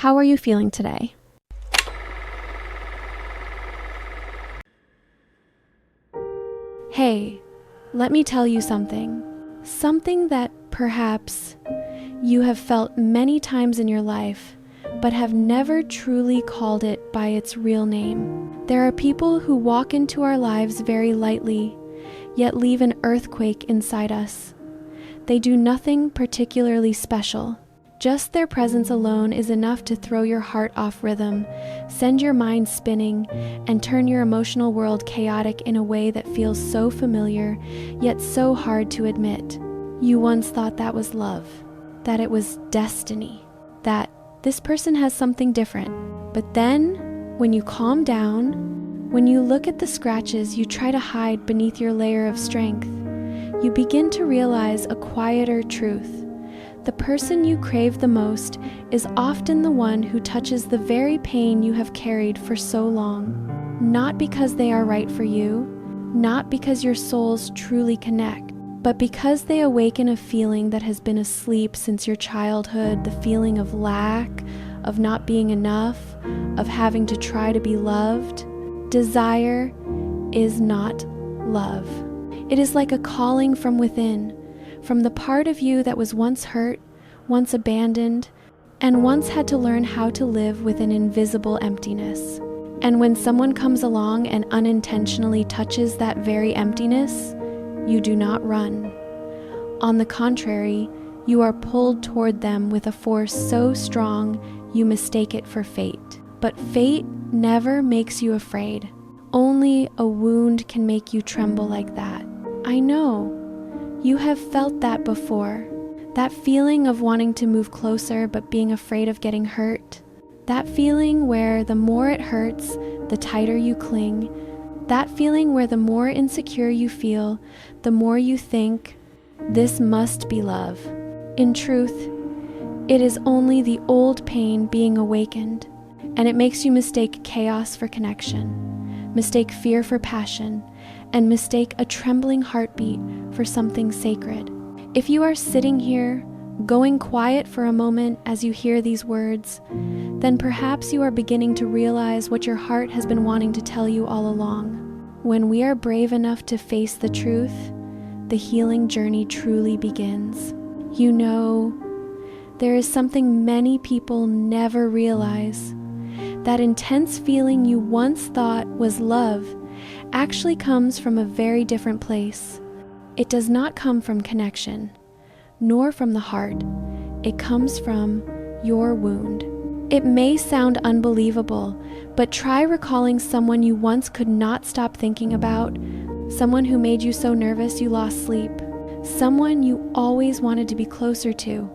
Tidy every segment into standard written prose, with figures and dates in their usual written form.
How are you feeling today? Hey, let me tell you something. Something that perhaps you have felt many times in your life, but have never truly called it by its real name. There are people who walk into our lives very lightly, yet leave an earthquake inside us. They do nothing particularly special. Just their presence alone is enough to throw your heart off rhythm, send your mind spinning, and turn your emotional world chaotic in a way that feels so familiar, yet so hard to admit. You once thought that was love, that it was destiny, that this person has something different. But then, when you calm down, when you look at the scratches you try to hide beneath your layer of strength, you begin to realize a quieter truth. The person you crave the most is often the one who touches the very pain you have carried for so long. Not because they are right for you, not because your souls truly connect, but because they awaken a feeling that has been asleep since your childhood, the feeling of lack, of not being enough, of having to try to be loved. Desire is not love. It is like a calling from within, from the part of you that was once hurt, once abandoned, and once had to learn how to live with an invisible emptiness. And when someone comes along and unintentionally touches that very emptiness, you do not run. On the contrary, you are pulled toward them with a force so strong you mistake it for fate. But fate never makes you afraid. Only a wound can make you tremble like that. I know. You have felt that before. That feeling of wanting to move closer but being afraid of getting hurt. That feeling where the more it hurts, the tighter you cling. That feeling where the more insecure you feel, the more you think, this must be love. In truth, it is only the old pain being awakened, and it makes you mistake chaos for connection, mistake fear for passion, and mistake a trembling heartbeat for something sacred. If you are sitting here, going quiet for a moment as you hear these words, then perhaps you are beginning to realize what your heart has been wanting to tell you all along. When we are brave enough to face the truth, the healing journey truly begins. You know, there is something many people never realize. That intense feeling you once thought was love actually comes from a very different place. It does not come from connection, nor from the heart. It comes from your wound. It may sound unbelievable, but try recalling someone you once could not stop thinking about, someone who made you so nervous you lost sleep, someone you always wanted to be closer to,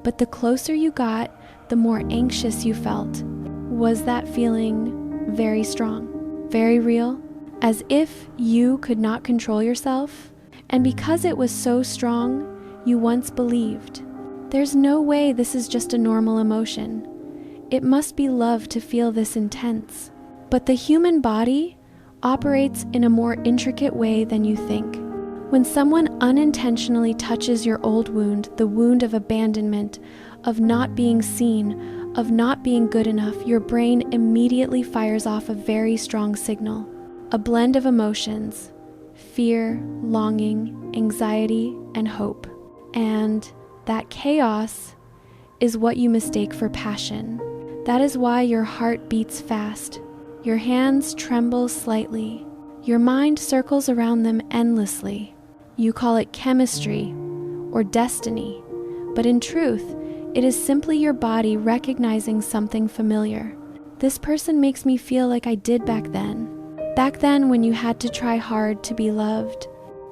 but the closer you got, the more anxious you felt. Was that feeling very strong, very real? As if you could not control yourself, and because it was so strong, you once believed. There's no way this is just a normal emotion. It must be love to feel this intense. But the human body operates in a more intricate way than you think. When someone unintentionally touches your old wound, the wound of abandonment, of not being seen, of not being good enough, your brain immediately fires off a very strong signal. A blend of emotions, fear, longing, anxiety, and hope. And that chaos is what you mistake for passion. That is why your heart beats fast, your hands tremble slightly, your mind circles around them endlessly. You call it chemistry or destiny, but in truth, it is simply your body recognizing something familiar. This person makes me feel like I did back then. Back then when you had to try hard to be loved.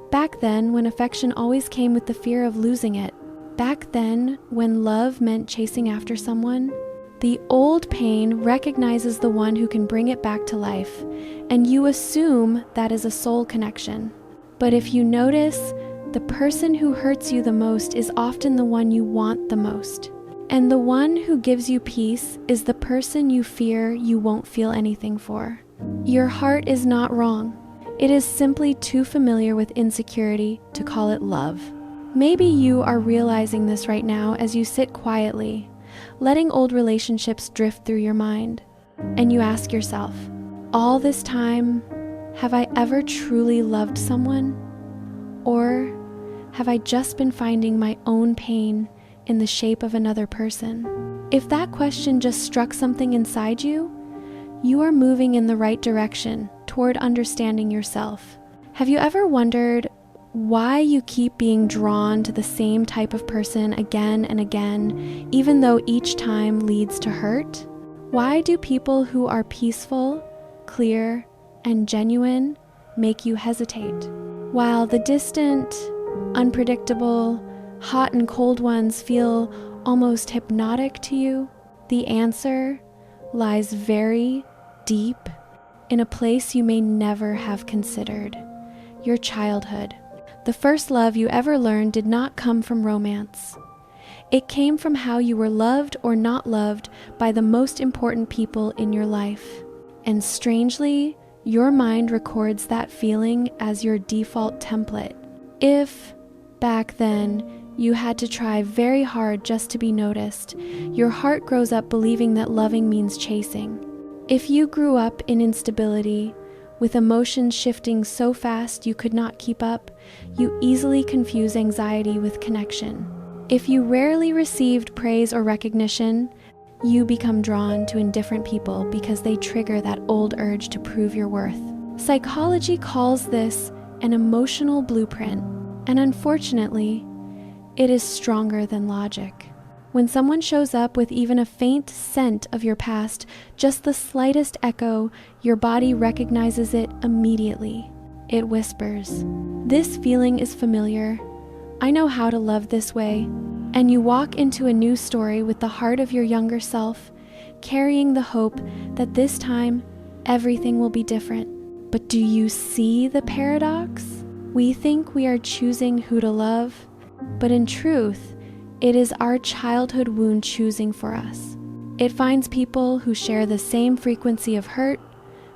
Back then when affection always came with the fear of losing it. Back then when love meant chasing after someone. The old pain recognizes the one who can bring it back to life, and you assume that is a soul connection. But if you notice, the person who hurts you the most is often the one you want the most. And the one who gives you peace is the person you fear you won't feel anything for. Your heart is not wrong. It is simply too familiar with insecurity to call it love. Maybe you are realizing this right now as you sit quietly, letting old relationships drift through your mind. And you ask yourself, all this time, have I ever truly loved someone? Or have I just been finding my own pain in the shape of another person? If that question just struck something inside you, you are moving in the right direction toward understanding yourself. Have you ever wondered why you keep being drawn to the same type of person again and again, even though each time leads to hurt? Why do people who are peaceful, clear, and genuine make you hesitate, while the distant, unpredictable, hot and cold ones feel almost hypnotic to you? The answer lies very deep in a place you may never have considered: your childhood. The first love you ever learned did not come from romance. It came from how you were loved or not loved by the most important people in your life. And strangely, your mind records that feeling as your default template. If, back then, you had to try very hard just to be noticed, your heart grows up believing that loving means chasing. If you grew up in instability, with emotions shifting so fast you could not keep up, you easily confuse anxiety with connection. If you rarely received praise or recognition, you become drawn to indifferent people because they trigger that old urge to prove your worth. Psychology calls this an emotional blueprint, and unfortunately, it is stronger than logic. When someone shows up with even a faint scent of your past, just the slightest echo, your body recognizes it immediately. It whispers, "This feeling is familiar. I know how to love this way." And you walk into a new story with the heart of your younger self, carrying the hope that this time everything will be different. But do you see the paradox? We think we are choosing who to love, but in truth, it is our childhood wound choosing for us. It finds people who share the same frequency of hurt,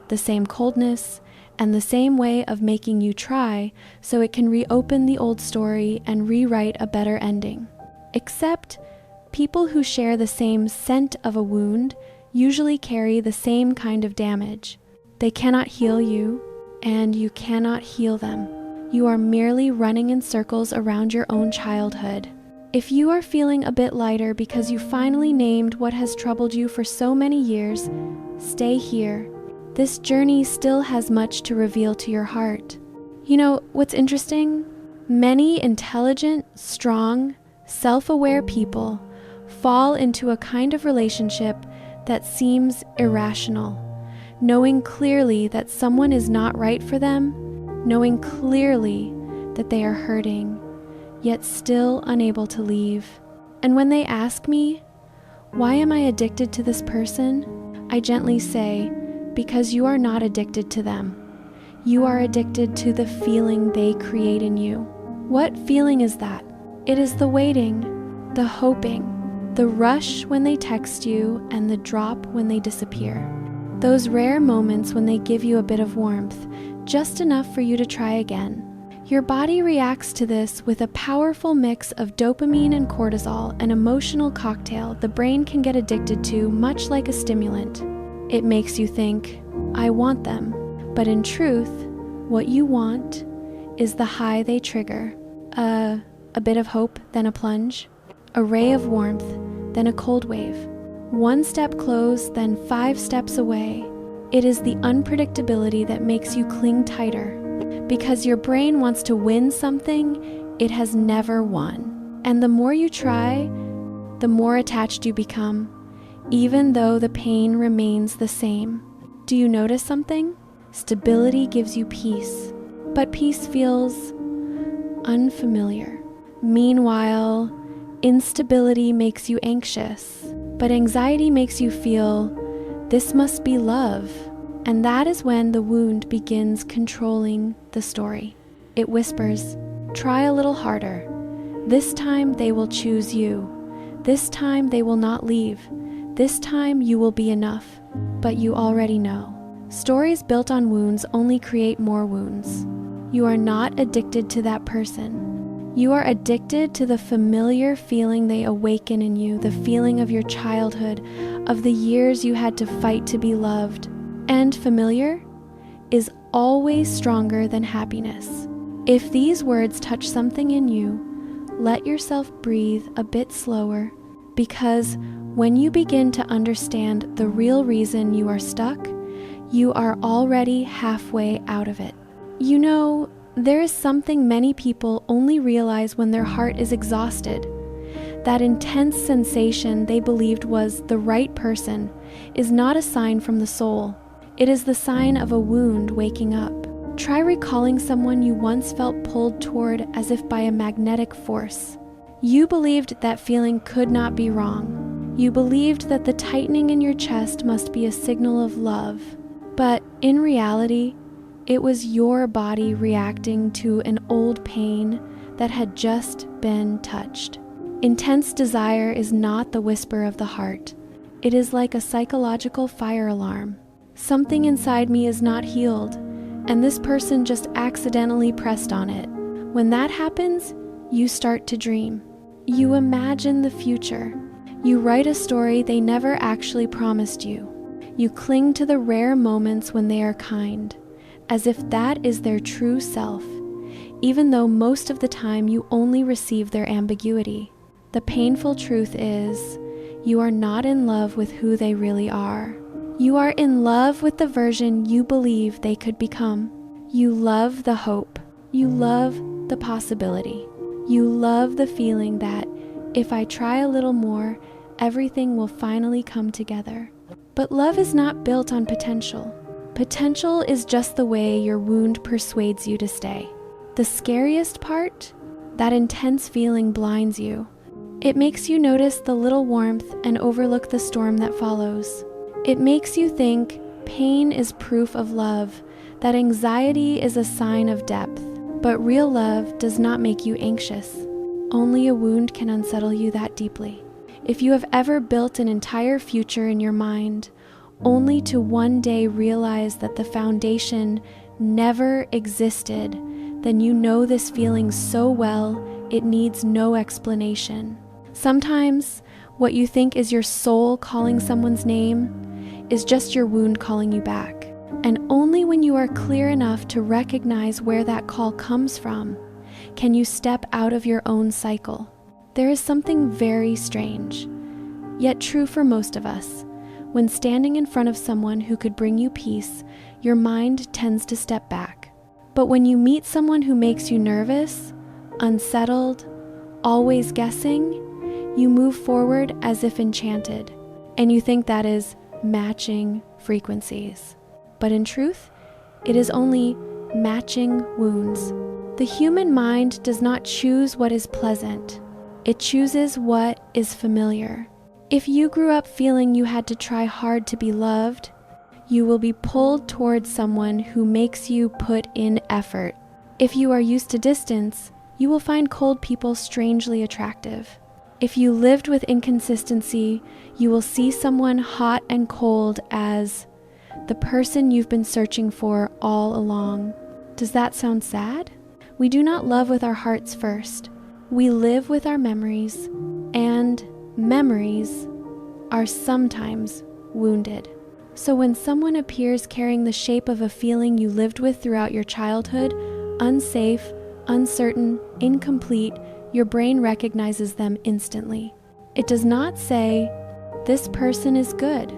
the same coldness, and the same way of making you try, so it can reopen the old story and rewrite a better ending. Except, people who share the same scent of a wound usually carry the same kind of damage. They cannot heal you, and you cannot heal them. You are merely running in circles around your own childhood. If you are feeling a bit lighter because you finally named what has troubled you for so many years, stay here. This journey still has much to reveal to your heart. You know, what's interesting? Many intelligent, strong, self-aware people fall into a kind of relationship that seems irrational, knowing clearly that someone is not right for them, knowing clearly that they are hurting, yet still unable to leave. And when they ask me, "Why am I addicted to this person?" I gently say, "Because you are not addicted to them. You are addicted to the feeling they create in you." What feeling is that? It is the waiting, the hoping, the rush when they text you, and the drop when they disappear. Those rare moments when they give you a bit of warmth, just enough for you to try again. Your body reacts to this with a powerful mix of dopamine and cortisol, an emotional cocktail the brain can get addicted to, much like a stimulant. It makes you think, "I want them," but in truth, what you want is the high they trigger. A bit of hope, then a plunge. A ray of warmth, then a cold wave. One step close, then 5 steps away. It is the unpredictability that makes you cling tighter, because your brain wants to win something it has never won. And the more you try, the more attached you become, even though the pain remains the same. Do you notice something? Stability gives you peace, but peace feels unfamiliar. Meanwhile, instability makes you anxious, but anxiety makes you feel, "This must be love." And that is when the wound begins controlling the story. It whispers, "Try a little harder. This time they will choose you. This time they will not leave. This time you will be enough." But you already know. Stories built on wounds only create more wounds. You are not addicted to that person. You are addicted to the familiar feeling they awaken in you, the feeling of your childhood, of the years you had to fight to be loved. And familiar is always stronger than happiness. If these words touch something in you, let yourself breathe a bit slower, because when you begin to understand the real reason you are stuck, you are already halfway out of it. You know, there is something many people only realize when their heart is exhausted. That intense sensation they believed was the right person is not a sign from the soul. It is the sign of a wound waking up. Try recalling someone you once felt pulled toward as if by a magnetic force. You believed that feeling could not be wrong. You believed that the tightening in your chest must be a signal of love. But in reality, it was your body reacting to an old pain that had just been touched. Intense desire is not the whisper of the heart. It is like a psychological fire alarm. Something inside me is not healed, and this person just accidentally pressed on it. When that happens, you start to dream. You imagine the future. You write a story they never actually promised you. You cling to the rare moments when they are kind, as if that is their true self, even though most of the time you only receive their ambiguity. The painful truth is, you are not in love with who they really are. You are in love with the version you believe they could become. You love the hope. You love the possibility. You love the feeling that, if I try a little more, everything will finally come together. But love is not built on potential. Potential is just the way your wound persuades you to stay. The scariest part? That intense feeling blinds you. It makes you notice the little warmth and overlook the storm that follows. It makes you think pain is proof of love, that anxiety is a sign of depth. But real love does not make you anxious. Only a wound can unsettle you that deeply. If you have ever built an entire future in your mind, only to one day realize that the foundation never existed, then you know this feeling so well, it needs no explanation. Sometimes, what you think is your soul calling someone's name is just your wound calling you back. And only when you are clear enough to recognize where that call comes from, can you step out of your own cycle. There is something very strange, yet true for most of us. When standing in front of someone who could bring you peace, your mind tends to step back. But when you meet someone who makes you nervous, unsettled, always guessing, you move forward as if enchanted, and you think that is matching frequencies. But in truth, it is only matching wounds. The human mind does not choose what is pleasant. It chooses what is familiar. If you grew up feeling you had to try hard to be loved, you will be pulled towards someone who makes you put in effort. If you are used to distance, you will find cold people strangely attractive. If you lived with inconsistency, you will see someone hot and cold as the person you've been searching for all along. Does that sound sad? We do not love with our hearts first. We live with our memories, and memories are sometimes wounded. So when someone appears carrying the shape of a feeling you lived with throughout your childhood, unsafe, uncertain, incomplete, your brain recognizes them instantly. It does not say, this person is good.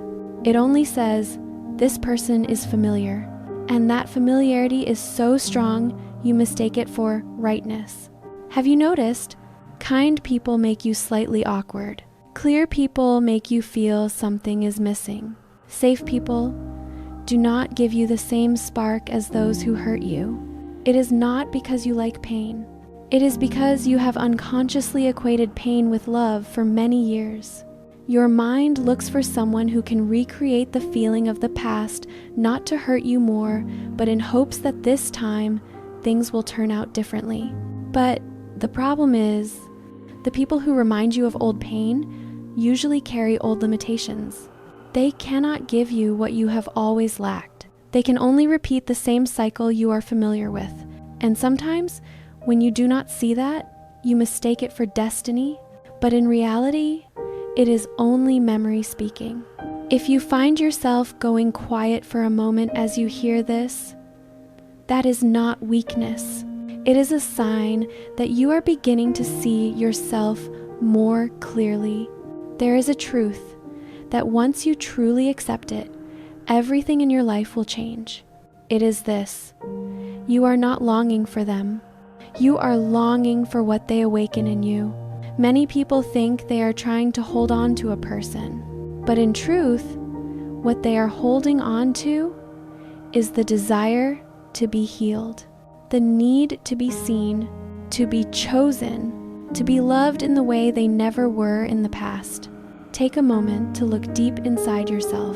It only says, this person is familiar. And that familiarity is so strong, you mistake it for rightness. Have you noticed? Kind people make you slightly awkward. Clear people make you feel something is missing. Safe people do not give you the same spark as those who hurt you. It is not because you like pain. It is because you have unconsciously equated pain with love for many years. Your mind looks for someone who can recreate the feeling of the past, not to hurt you more, but in hopes that this time things will turn out differently. But the problem is, the people who remind you of old pain usually carry old limitations. They cannot give you what you have always lacked. They can only repeat the same cycle you are familiar with. And sometimes, when you do not see that, You mistake it for destiny, but in reality, it is only memory speaking. If you find yourself going quiet for a moment as you hear this, that is not weakness. It is a sign that you are beginning to see yourself more clearly. There is a truth that once you truly accept it, everything in your life will change. It is this: you are not longing for them. You are longing for what they awaken in you. Many people think they are trying to hold on to a person, but in truth, what they are holding on to is the desire to be healed, the need to be seen, to be chosen, to be loved in the way they never were in the past. Take a moment to look deep inside yourself.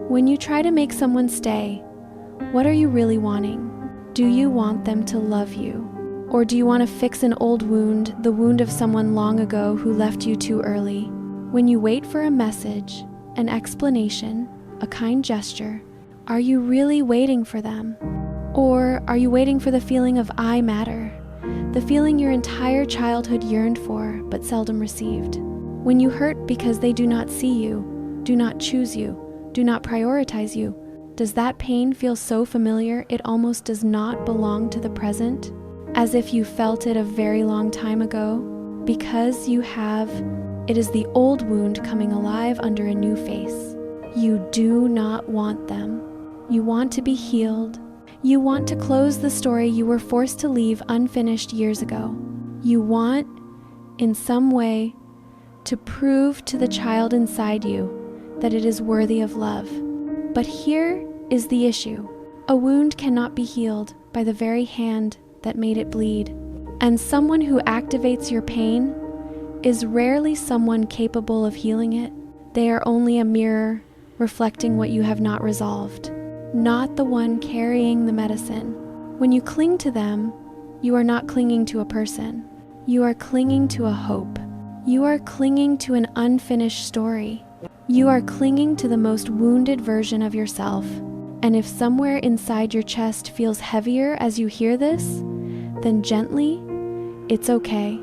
When you try to make someone stay, what are you really wanting? Do you want them to love you? Or do you want to fix an old wound, the wound of someone long ago who left you too early? When you wait for a message, an explanation, a kind gesture, are you really waiting for them? Or are you waiting for the feeling of I matter, the feeling your entire childhood yearned for but seldom received? When you hurt because they do not see you, do not choose you, do not prioritize you, does that pain feel so familiar it almost does not belong to the present? As if you felt it a very long time ago? Because you have, it is the old wound coming alive under a new face. You do not want them. You want to be healed. You want to close the story you were forced to leave unfinished years ago. You want, in some way, to prove to the child inside you that it is worthy of love. But here is the issue. A wound cannot be healed by the very hand that made it bleed. And someone who activates your pain is rarely someone capable of healing it. They are only a mirror reflecting what you have not resolved, not the one carrying the medicine. When you cling to them, you are not clinging to a person. You are clinging to a hope. You are clinging to an unfinished story. You are clinging to the most wounded version of yourself. And if somewhere inside your chest feels heavier as you hear this, then gently, it's okay,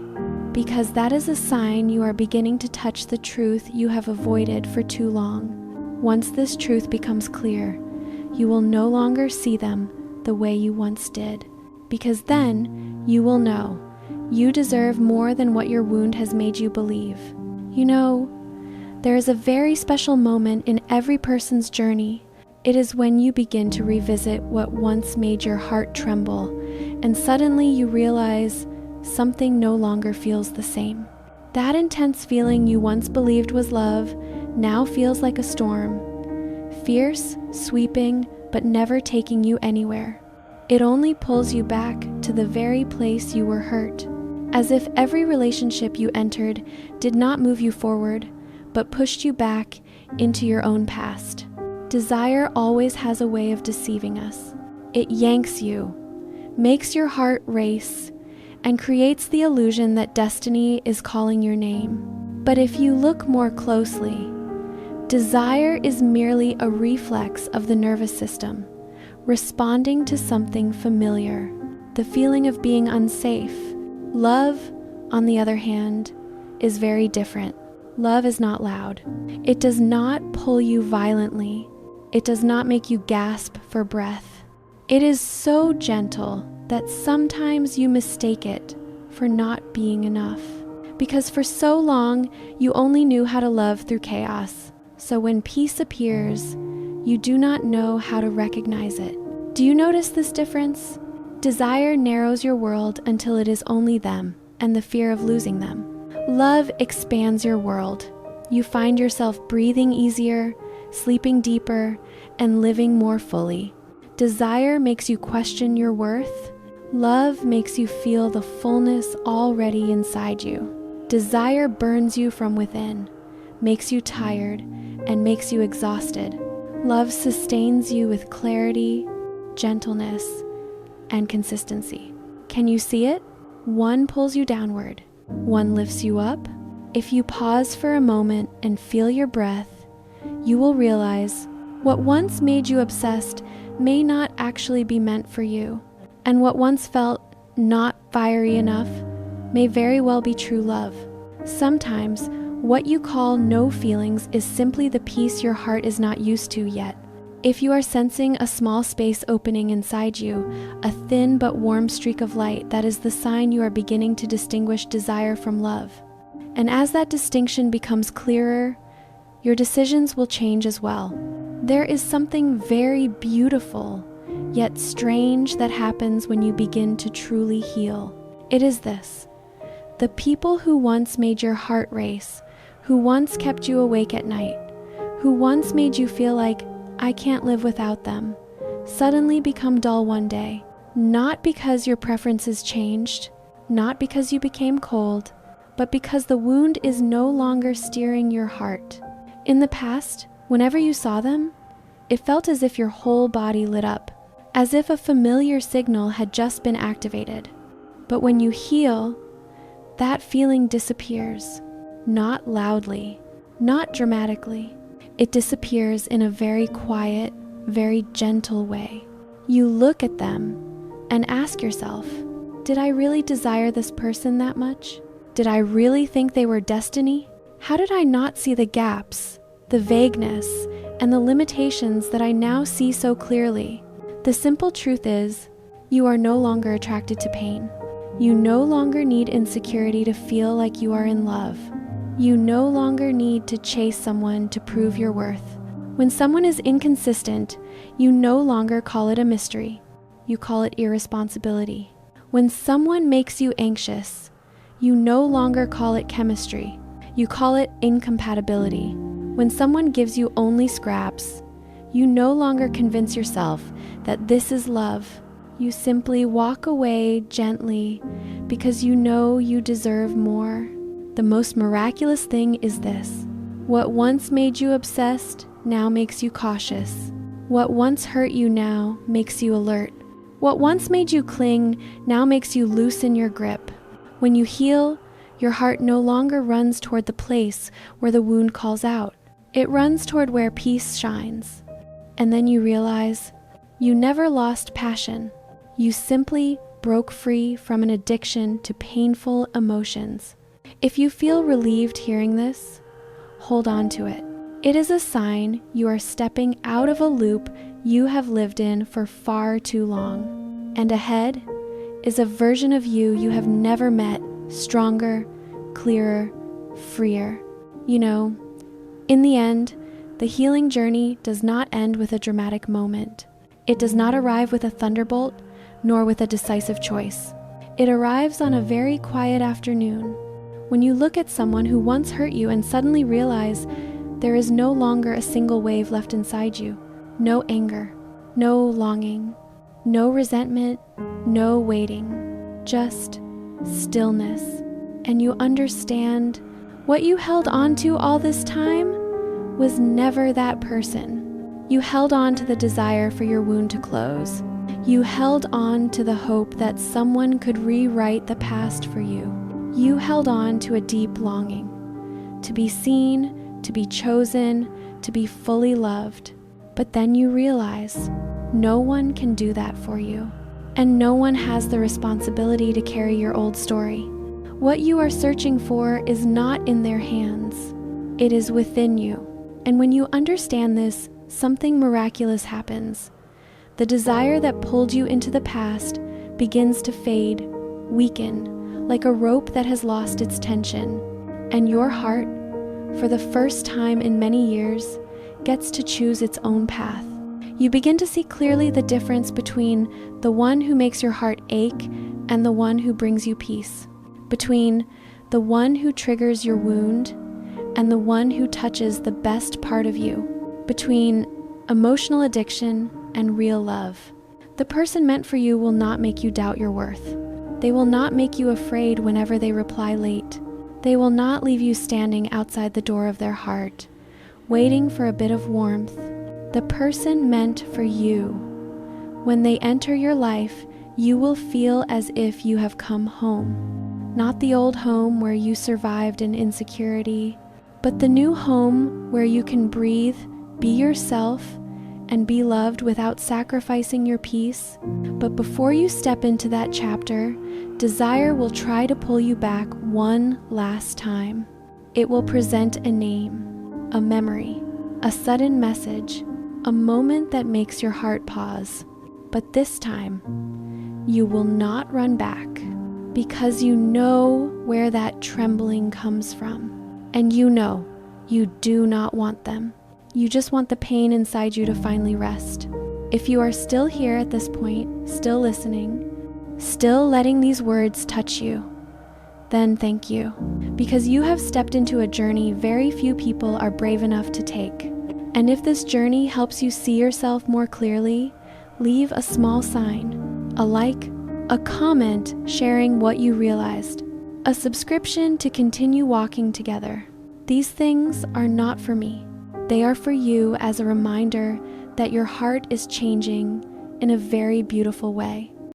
because that is a sign you are beginning to touch the truth you have avoided for too long. Once this truth becomes clear, you will no longer see them the way you once did, because then you will know you deserve more than what your wound has made you believe. You know, there is a very special moment in every person's journey. It is when you begin to revisit what once made your heart tremble, and suddenly you realize something no longer feels the same. That intense feeling you once believed was love now feels like a storm, fierce, sweeping, but never taking you anywhere. It only pulls you back to the very place you were hurt, as if every relationship you entered did not move you forward, but pushed you back into your own past. Desire always has a way of deceiving us. It yanks you, makes your heart race, and creates the illusion that destiny is calling your name. But if you look more closely, desire is merely a reflex of the nervous system, responding to something familiar, the feeling of being unsafe. Love, on the other hand, is very different. Love is not loud. It does not pull you violently. It does not make you gasp for breath. It is so gentle that sometimes you mistake it for not being enough. Because for so long, you only knew how to love through chaos. So when peace appears, you do not know how to recognize it. Do you notice this difference? Desire narrows your world until it is only them and the fear of losing them. Love expands your world. You find yourself breathing easier, sleeping deeper, and living more fully. Desire makes you question your worth. Love makes you feel the fullness already inside you. Desire burns you from within, makes you tired, and makes you exhausted. Love sustains you with clarity, gentleness, and consistency. Can you see it? One pulls you downward, one lifts you up. If you pause for a moment and feel your breath, you will realize what once made you obsessed may not actually be meant for you, and what once felt not fiery enough may very well be true love. Sometimes, what you call no feelings is simply the peace your heart is not used to yet. If you are sensing a small space opening inside you, a thin but warm streak of light, that is the sign you are beginning to distinguish desire from love. And as that distinction becomes clearer, your decisions will change as well. There is something very beautiful, yet strange, that happens when you begin to truly heal. It is this: the people who once made your heart race, who once kept you awake at night, who once made you feel like, I can't live without them, suddenly become dull one day, not because your preferences changed, not because you became cold, but because the wound is no longer steering your heart. In the past, whenever you saw them, it felt as if your whole body lit up, as if a familiar signal had just been activated. But when you heal, that feeling disappears, not loudly, not dramatically. It disappears in a very quiet, very gentle way. You look at them and ask yourself, did I really desire this person that much? Did I really think they were destiny? How did I not see the gaps, the vagueness, and the limitations that I now see so clearly? The simple truth is, you are no longer attracted to pain. You no longer need insecurity to feel like you are in love. You no longer need to chase someone to prove your worth. When someone is inconsistent, you no longer call it a mystery. You call it irresponsibility. When someone makes you anxious, you no longer call it chemistry. You call it incompatibility. When someone gives you only scraps, you no longer convince yourself that this is love. You simply walk away gently because you know you deserve more. The most miraculous thing is this: what once made you obsessed now makes you cautious. What once hurt you now makes you alert. What once made you cling now makes you loosen your grip. When you heal, your heart no longer runs toward the place where the wound calls out. It runs toward where peace shines. And then you realize you never lost passion. You simply broke free from an addiction to painful emotions. If you feel relieved hearing this, hold on to it. It is a sign you are stepping out of a loop you have lived in for far too long. And ahead is a version of you have never met, stronger, clearer, freer. You know, in the end, the healing journey does not end with a dramatic moment. It does not arrive with a thunderbolt, nor with a decisive choice. It arrives on a very quiet afternoon, when you look at someone who once hurt you and suddenly realize there is no longer a single wave left inside you. No anger, no longing, no resentment, no waiting, just stillness. And you understand what you held on to all this time was never that person. You held on to the desire for your wound to close. You held on to the hope that someone could rewrite the past for you. You held on to a deep longing, to be seen, to be chosen, to be fully loved. But then you realize no one can do that for you, and no one has the responsibility to carry your old story. What you are searching for is not in their hands. It is within you. And when you understand this, something miraculous happens. The desire that pulled you into the past begins to fade, weaken, like a rope that has lost its tension. And your heart, for the first time in many years, gets to choose its own path. You begin to see clearly the difference between the one who makes your heart ache and the one who brings you peace. Between the one who triggers your wound and the one who touches the best part of you. Between emotional addiction and real love. The person meant for you will not make you doubt your worth. They will not make you afraid whenever they reply late. They will not leave you standing outside the door of their heart, waiting for a bit of warmth. The person meant for you. When they enter your life, you will feel as if you have come home. Not the old home where you survived in insecurity, but the new home where you can breathe, be yourself, and be loved without sacrificing your peace. But before you step into that chapter, desire will try to pull you back one last time. It will present a name, a memory, a sudden message, a moment that makes your heart pause. But this time, you will not run back, because you know where that trembling comes from. And you know you do not want them. You just want the pain inside you to finally rest. If you are still here at this point, still listening, still letting these words touch you, then thank you, because you have stepped into a journey very few people are brave enough to take. And if this journey helps you see yourself more clearly, leave a small sign, a like, a comment sharing what you realized, a subscription to continue walking together. These things are not for me. They are for you as a reminder that your heart is changing in a very beautiful way.